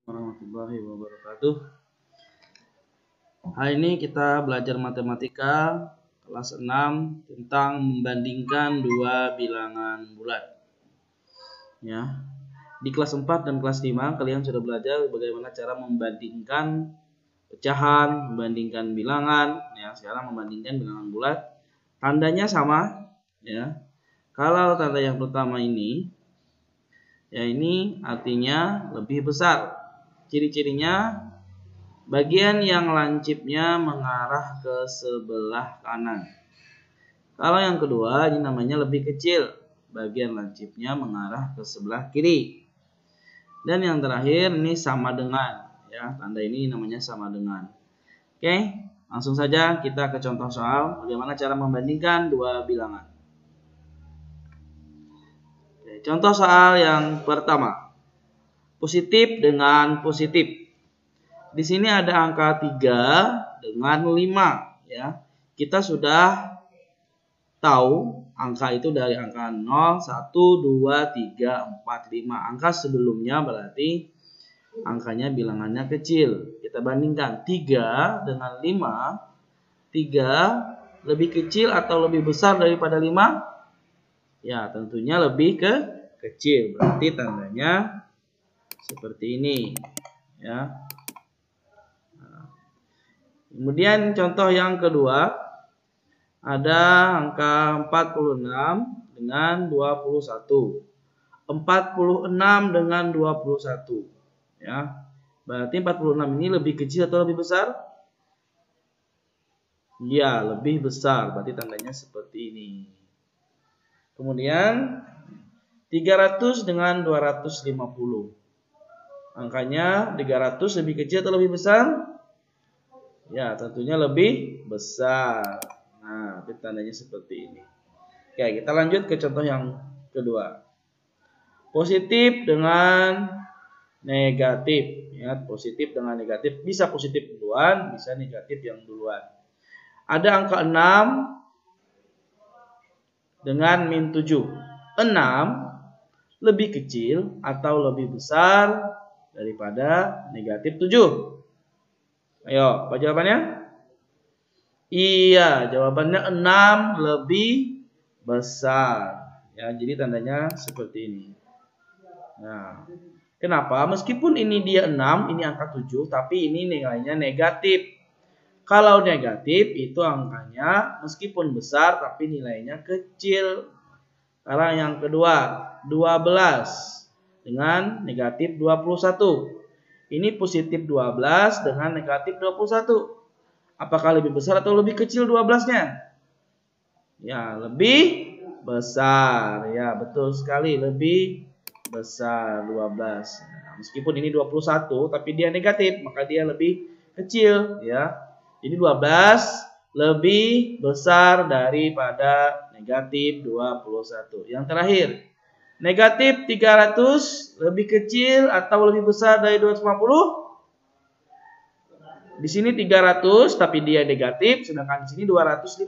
Warahmatullahi wabarakatuh. Hari ini kita belajar matematika kelas 6 tentang membandingkan dua bilangan bulat. Ya. Di kelas 4 dan kelas 5 kalian sudah belajar bagaimana cara membandingkan pecahan, membandingkan bilangan, ya. Sekarang membandingkan bilangan bulat. Tandanya sama, ya. Kalau tanda yang pertama ini, ya ini artinya lebih besar. Ciri-cirinya bagian yang lancipnya mengarah ke sebelah kanan. Kalau yang kedua ini namanya lebih kecil, bagian lancipnya mengarah ke sebelah kiri. Dan yang terakhir ini sama dengan, ya, tanda ini namanya sama dengan. Oke, langsung saja kita ke contoh soal bagaimana cara membandingkan dua bilangan. Oke, contoh soal yang pertama. Positif dengan positif. Di sini ada angka 3 dengan 5, ya. Kita sudah tahu angka itu dari angka 0, 1, 2, 3, 4, 5. Angka sebelumnya berarti angkanya bilangannya kecil. Kita bandingkan 3 dengan 5. 3 lebih kecil atau lebih besar daripada 5? Ya, tentunya lebih kecil. Berarti tandanya seperti ini, ya. Kemudian contoh yang kedua, ada angka 46 dengan 21. 46 dengan 21, ya. Berarti 46 ini lebih kecil atau lebih besar? Ya, lebih besar. Berarti tandanya seperti ini. Kemudian 300 dengan 250. Angkanya 300 lebih kecil atau lebih besar? Ya, tentunya lebih besar. Nah, tandanya seperti ini. Oke, kita lanjut ke contoh yang kedua. Positif dengan negatif. Ya, positif dengan negatif. Bisa positif duluan, bisa negatif yang duluan. Ada angka 6 dengan min 7. 6 lebih kecil atau lebih besar daripada negatif 7. Ayo, apa jawabannya? Iya, jawabannya 6 lebih besar. Ya, jadi tandanya seperti ini. Nah, kenapa? Meskipun ini dia 6, ini angka 7, tapi ini nilainya negatif. Kalau negatif itu angkanya meskipun besar tapi nilainya kecil. Sekarang yang kedua, 12 dengan negatif 21. Ini positif 12 dengan negatif 21. Apakah lebih besar atau lebih kecil 12-nya? Ya, lebih besar. Ya, betul sekali, lebih besar 12. Nah, meskipun ini 21 tapi dia negatif, maka dia lebih kecil, ya. Jadi 12 lebih besar daripada negatif 21. Yang terakhir, negatif 300 lebih kecil atau lebih besar dari 250? Di sini 300 tapi dia negatif, sedangkan di sini 250.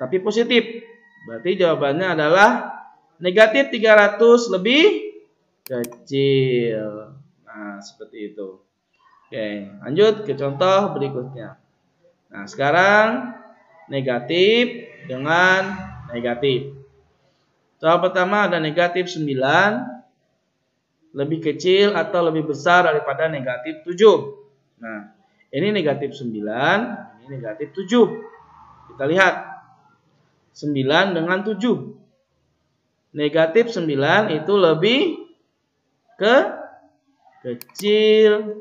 Tapi positif. Berarti jawabannya adalah negatif 300 lebih kecil. Nah, seperti itu. Oke, lanjut ke contoh berikutnya. Nah, sekarang negatif dengan negatif. Soal pertama ada negatif 9 lebih kecil atau lebih besar daripada negatif 7. Nah, ini negatif 9, ini negatif 7. Kita lihat. 9 dengan 7. Negatif 9 itu lebih kecil.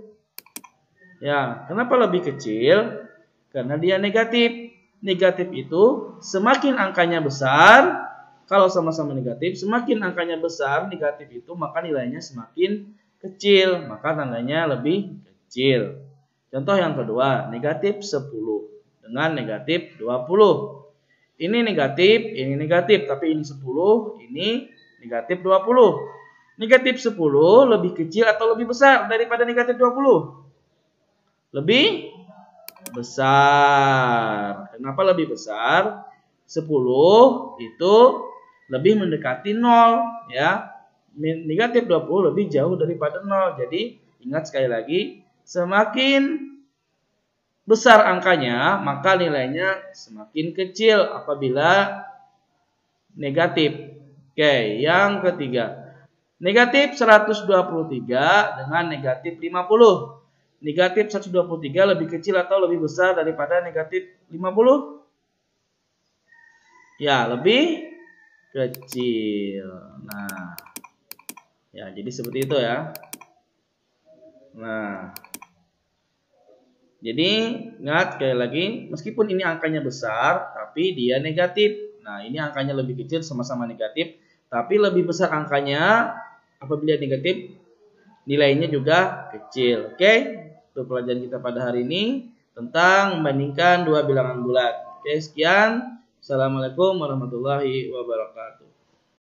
Ya, kenapa lebih kecil? Karena dia negatif. Negatif itu semakin angkanya besar, kalau sama-sama negatif, semakin angkanya besar, negatif itu maka nilainya semakin kecil, maka tandanya lebih kecil. Contoh yang kedua, negatif 10 dengan negatif 20. Ini negatif, tapi ini 10, ini negatif 20. Negatif 10 lebih kecil atau lebih besar daripada negatif 20? Lebih besar. Kenapa lebih besar? 10 itu lebih mendekati 0, ya. negatif 20 lebih jauh daripada 0. Jadi ingat sekali lagi, semakin besar angkanya, maka nilainya semakin kecil apabila negatif. Oke, yang ketiga. Negatif 123 dengan negatif 50. Negatif 123 lebih kecil atau lebih besar daripada negatif 50? Ya, lebih kecil. Nah, ya jadi seperti itu ya. Nah, jadi ingat sekali lagi, meskipun ini angkanya besar, tapi dia negatif. Nah, ini angkanya lebih kecil, sama-sama negatif, tapi lebih besar angkanya apabila negatif, nilainya juga kecil. Oke, itu pelajaran kita pada hari ini tentang membandingkan dua bilangan bulat. Oke, sekian. Assalamualaikum warahmatullahi wabarakatuh.